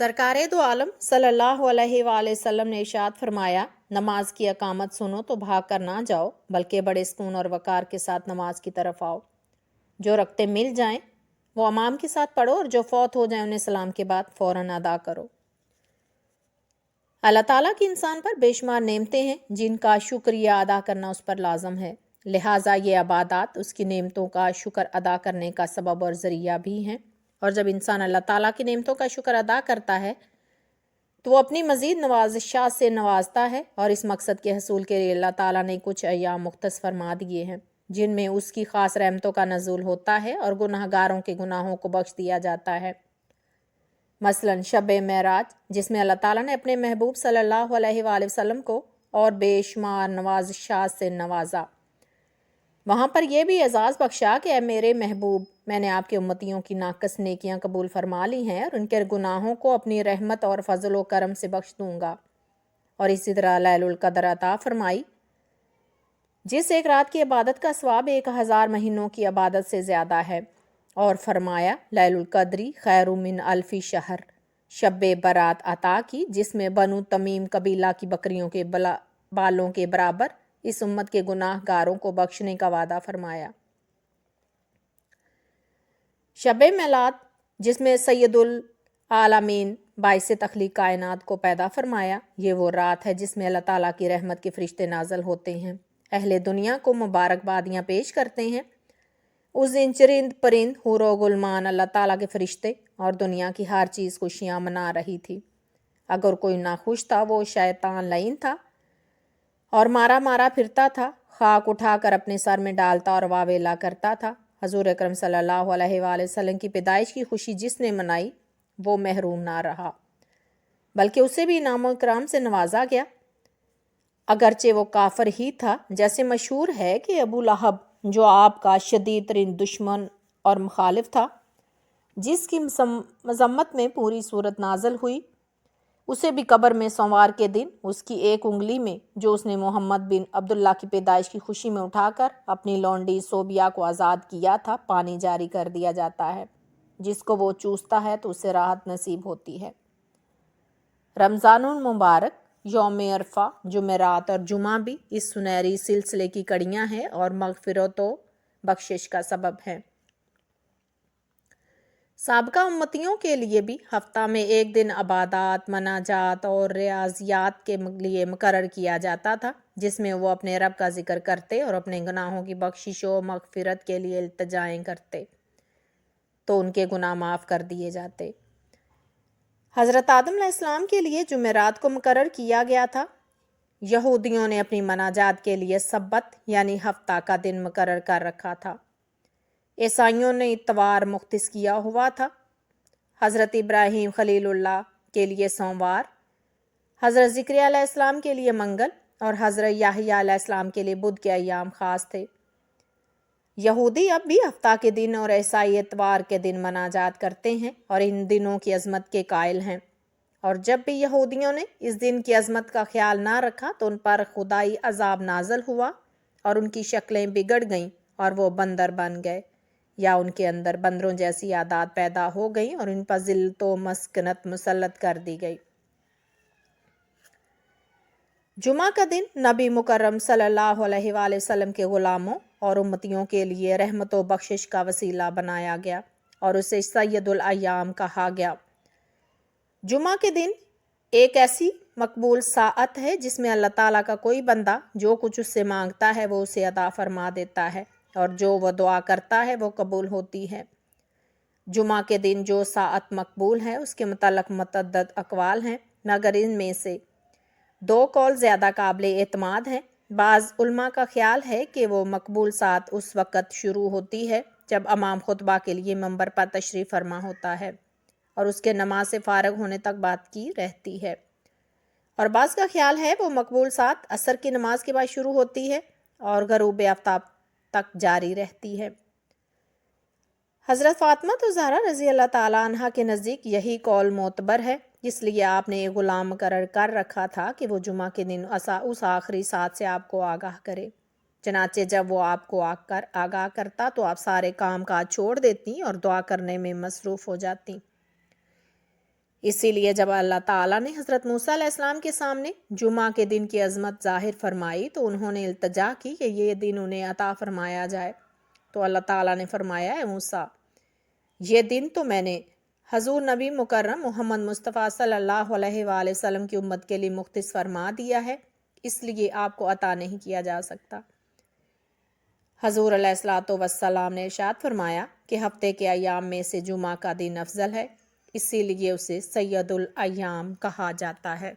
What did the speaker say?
सरकार दो आलम सल्लल्लाहु अलैहि वसल्लम ने इरशाद फरमाया, नमाज की अकामत सुनो तो भाग कर ना जाओ, बल्कि बड़े सुकून और वकार के साथ नमाज की तरफ आओ। जो रखते मिल जाएं वो इमाम के साथ पढ़ो और जो फौत हो जाए उन्हें सलाम के बाद फ़ौरन अदा करो। अल्लाह ताला की इंसान पर बेशुमार नेमतें हैं जिनका शुक्रिया अदा करना उस पर लाजम है, लिहाजा ये इबादत उसकी नेमतों का शुक्र अदा करने का सबब और ज़रिया भी हैं। और जब इंसान अल्लाह ताला की नेमतों का शुक्र अदा करता है तो वो अपनी मज़ीद नवाज़िशात से नवाजता है, और इस मकसद के हसूल के लिए अल्लाह ताला ने कुछ अय्याम मुख्तस फरमा दिए हैं जिनमें उसकी ख़ास रहमतों का नज़ूल होता है और गुनाहगारों के गुनाहों को बख्श दिया जाता है। मसलन शब मेराज, जिसमें अल्लाह ताला ने अपने महबूब सल्लल्लाहु अलैहि वसल्लम को और बेशुमार नवाज़िशात से नवाजा। वहाँ पर यह भी एजाज़ बख्शा कि मेरे महबूब, मैंने आपके उम्मतियों की नाकस नेकियां कबूल फरमा ली हैं और उनके गुनाहों को अपनी रहमत और फजल व करम से बख्श दूंगा। और इसी तरह लैलुल कदर अता फरमाई, जिस एक रात की इबादत का सवाब 1000 महीनों की इबादत से ज़्यादा है। और फरमाया, लैलुल कदरी खैरु मिन अल्फी शहर, शब बरात अता की, जिसमें बनु तमीम कबीला की बकरियों के बालों के बराबर इस उम्मत के गुनाहगारों को बख्शने का वादा फरमाया। शब मिलाद, जिसमें सैयदुल आलमीन बाइस तख्लीक कायनात को पैदा फरमाया, ये वो रात है जिसमें अल्लाह ताला की रहमत के फरिश्ते नाजल होते हैं, अहले दुनिया को मुबारकबादियाँ पेश करते हैं। उस दिन चरिंद परिंद हुरो गुलमान अल्लाह ताला के फरिश्ते और दुनिया की हर चीज़ खुशियाँ मना रही थी। अगर कोई नाखुश था वो शैतान लईन था और मारा मारा फिरता था, खाक उठाकर अपने सर में डालता और वावेला करता था। हजूर अकरम सल्लल्लाहु अलैहि वसल्लम की पैदाइश की खुशी जिसने मनाई वो महरूम ना रहा, बल्कि उसे भी इनाम और इकराम से नवाजा गया, अगरचे वो काफर ही था। जैसे मशहूर है कि अबू लहब, जो आपका शदीद तरीन दुश्मन और मुखालिफ था, जिसकी मजम्मत में पूरी सूरत नाजल हुई, उसे भी कब्र में सोमवार के दिन उसकी एक उंगली में, जो उसने मोहम्मद बिन अब्दुल्ला की पैदाइश की खुशी में उठाकर अपनी लौंडी सोबिया को आज़ाद किया था, पानी जारी कर दिया जाता है। जिसको वो चूसता है तो उसे राहत नसीब होती है। रमज़ानुल मुबारक, यौम अरफा, जुमेरात और जुमा भी इस सुनहरी सिलसिले की कड़ियाँ हैं और मगफिरत व बख्शिश का सबब हैं। साबका उम्मतियों के लिए भी हफ्ता में एक दिन इबादत, मनाजात और रियाजियात के लिए मुकर्रर किया जाता था, जिसमें वो अपने रब का जिक्र करते और अपने गुनाहों की बख्शिश व मगफिरत के लिए इल्तिजाएं करते तो उनके गुनाह माफ़ कर दिए जाते। हज़रत आदम अलैहिस्सलाम के लिए जुमेरात को मुकर्रर किया गया था। यहूदियों ने अपनी मनाजात के लिए सब्बत यानी हफ्ता का दिन मुकर्रर कर रखा था। ईसाइयों ने इतवार मुख्तस किया हुआ था। हज़रत इब्राहीम खलीलुल्लाह के लिए सोमवार, हज़रत ज़िक्रिया अलैहिस्सलाम के लिए मंगल और हज़रत याहिया अलैहिस्सलाम के लिए बुध के अय्याम ख़ास थे। यहूदी अब भी हफ्ता के दिन और ईसाई इतवार के दिन मनाजात करते हैं और इन दिनों की अजमत के कायल हैं। और जब भी यहूदियों ने इस दिन की अजमत का ख्याल ना रखा तो उन पर खुदाई अजाब नाजल हुआ और उनकी शक्लें बिगड़ गईं और वो बंदर बन गए, या उनके अंदर बंदरों जैसी आदत पैदा हो गई और इन पर जिल्लत व मस्कनत मुसल्लत कर दी गई। जुमा का दिन नबी मुकर्रम सल्लल्लाहु अलैहि वसल्लम के ग़ुलामों और उम्मतियों के लिए रहमत व बख्शिश का वसीला बनाया गया और उसे सैयदुल अय्याम कहा गया। जुमा के दिन एक ऐसी मकबूल साअत है जिसमें अल्लाह ताला का कोई बंदा जो कुछ उससे मांगता है वो उसे अता फरमा देता है और जो वह दुआ करता है वो कबूल होती है। जुमा के दिन जो साअत मकबूल है उसके मुतल्लिक़ मुतअद्दिद अक़वाल हैं, मगर इनमें से दो कौल ज़्यादा काबिल एतमाद हैं। बाज़ उलमा का ख्याल है कि वो मकबूल साअत उस वक़्त शुरू होती है जब इमाम खुतबा के लिए मंबर पर तशरीफ़ फरमा होता है और उसके नमाज से फ़ारिग होने तक बात की रहती है, और बाज़ का ख्याल है वो मकबूल साअत असर की नमाज के बाद शुरू होती है और ग़रूब आफ्ताब तक जारी रहती है। हज़रत फ़ातिमा ज़हरा रज़ी अल्लाह ताला अन्हा के नज़दीक यही कौल मोतबर है, इसलिए आपने एक ग़ुलाम मुकर्रर कर रखा था कि वो जुमा के दिन उस आखिरी साथ से आपको आगाह करे। चनाचे जब वो आपको आकर आगाह करता तो आप सारे काम काज छोड़ देती और दुआ करने में मसरूफ़ हो जाती। اسی لیے جب اللہ تعالیٰ نے حضرت موسیٰ علیہ السلام کے سامنے جمعہ کے دن کی عظمت ظاہر فرمائی تو انہوں نے التجا کی کہ یہ دن انہیں عطا فرمایا جائے۔ تو اللہ تعالیٰ نے فرمایا، اے موسیٰ، یہ دن تو میں نے حضور نبی مکرم محمد مصطفیٰ صلی اللہ علیہ وآلہ وسلم کی امت کے لیے مختص فرما دیا ہے، اس لیے آپ کو عطا نہیں کیا جا سکتا۔ حضور علیہ الصلوۃ والسلام نے ارشاد فرمایا کہ ہفتے کے ایام میں سے جمعہ کا دن افضل ہے، اسی لیے اسے سید الایام کہا جاتا ہے۔